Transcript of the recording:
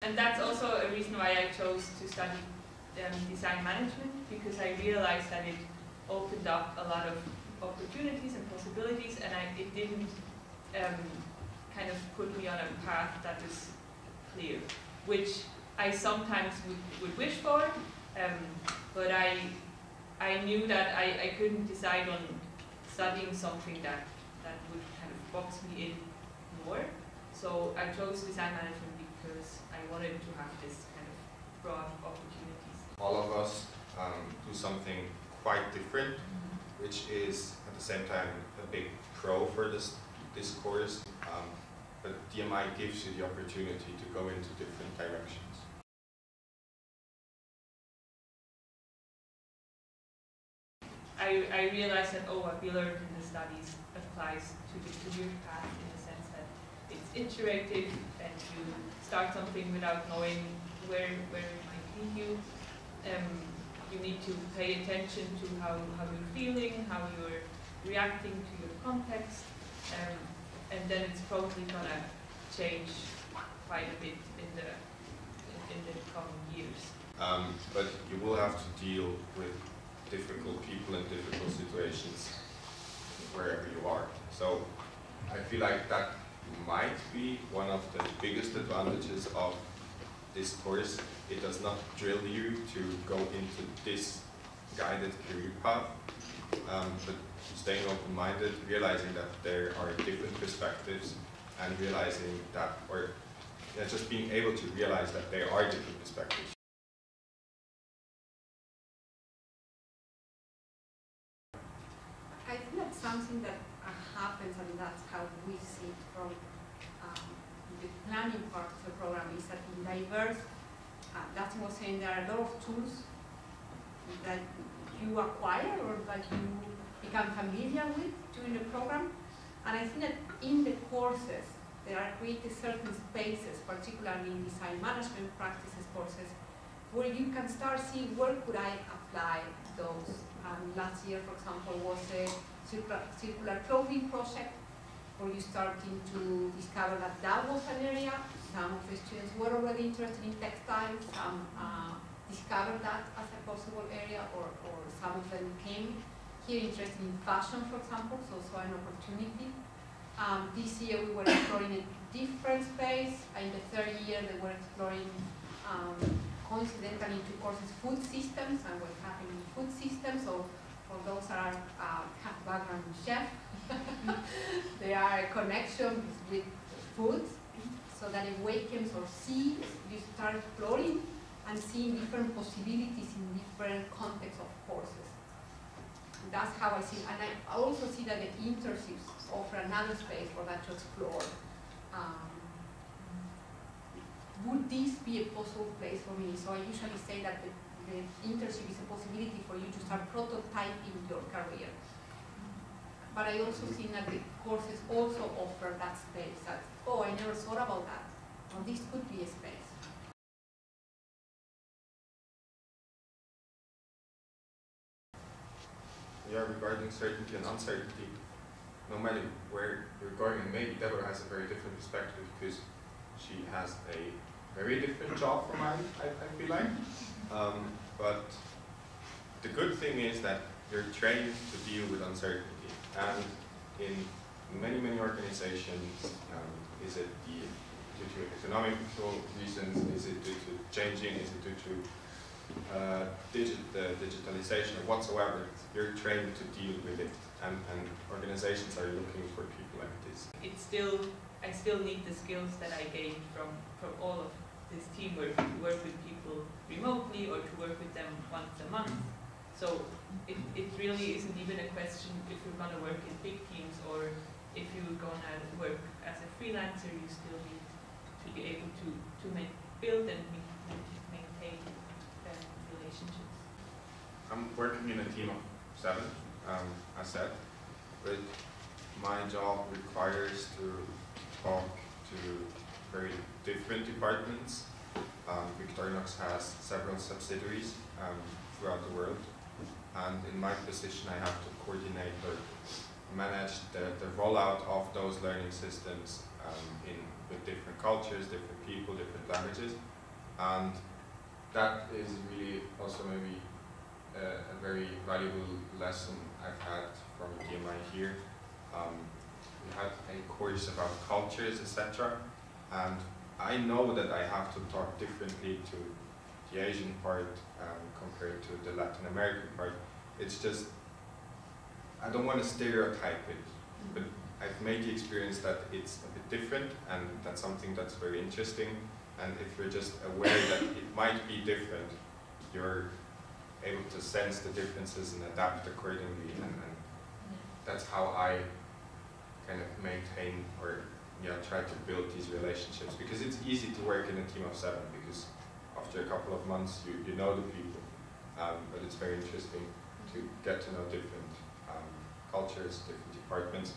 And that's also a reason why I chose to study design management, because I realized that it opened up a lot of opportunities and possibilities, and it didn't kind of put me on a path that was clear, which I sometimes would wish for, but I knew that I couldn't decide on studying something that would kind of box me in more. So I chose design management because I wanted to have this kind of broad opportunities. All of us do something quite different, which is at the same time a big pro for this course. But DMI gives you the opportunity to go into different directions. I realized that what we learned in the studies applies to the career path in the sense that it's iterative and you start something without knowing where it might lead you. You need to pay attention to how you're feeling, how you're reacting to your context, and then it's probably gonna change quite a bit in the coming years. But you will have to deal with difficult people and difficult situations wherever you are. So I feel like that might be one of the biggest advantages of this course. It does not drill you to go into this guided career path, but staying open-minded, realizing that there are different perspectives, and realizing that, or just being able to realize that there are different perspectives. I think that's something that happens, and that's how we see it from the planning part of the program, is that in diverse, Dustin was saying there are a lot of tools that you acquire or that you become familiar with during the program. And I think that in the courses, there are created certain spaces, particularly in design management practices courses, where you can start seeing where could I apply those. Last year, for example, was a circular clothing project, where you starting to discover that that was an area. Some of the students were already interested in textiles, some discovered that as a possible area, or some of them came here interested in fashion, for example, so an opportunity. This year we were exploring a different space. In the third year they were exploring, coincidentally, 2 courses, food systems, and what's happening in food systems. So for those that have background in chef, there are connections with food, so that awakens or sees, you start exploring and seeing different possibilities in different contexts of courses. That's how I see it. And I also see that the internships offer another space for that to explore. Would this be a possible place for me? So I usually say that the internship is a possibility for you to start prototyping your career. But I also see that the courses also offer that space, that, oh, I never thought about that. Well, this could be a space. Yeah, regarding certainty and uncertainty, no matter where you're going, and maybe Deborah has a very different perspective because she has a very different job from mine, I feel like. But the good thing is that you're trained to deal with uncertainty. And in many, many organizations, is it due to economic reasons, is it due to changing, is it due to digitalization or whatsoever, you're trained to deal with it. And organizations are looking for people like this. I still need the skills that I gained from all of this teamwork, to work with people remotely or to work with them once a month. So it really isn't even a question if you're going to work in big teams or if you're going to work as a freelancer. You still need to be able to build and maintain relationships. I'm working in a team of 7, as said, but my job requires to talk to very different departments. Victorinox has several subsidiaries throughout the world, and in my position I have to coordinate or manage the rollout of those learning systems with different cultures, different people, different languages, And that is really also maybe a very valuable lesson I've had from DMI here. We had a course about cultures, etc. And I know that I have to talk differently to the Asian part compared to the Latin American part. It's just, I don't want to stereotype it, but I've made the experience that it's a bit different, and that's something that's very interesting. And if you're just aware that it might be different, you're able to sense the differences and adapt accordingly. And that's how I kind of maintain or try to build these relationships, because it's easy to work in a team of 7 because after a couple of months you know the people, but it's very interesting to get to know different cultures, different departments,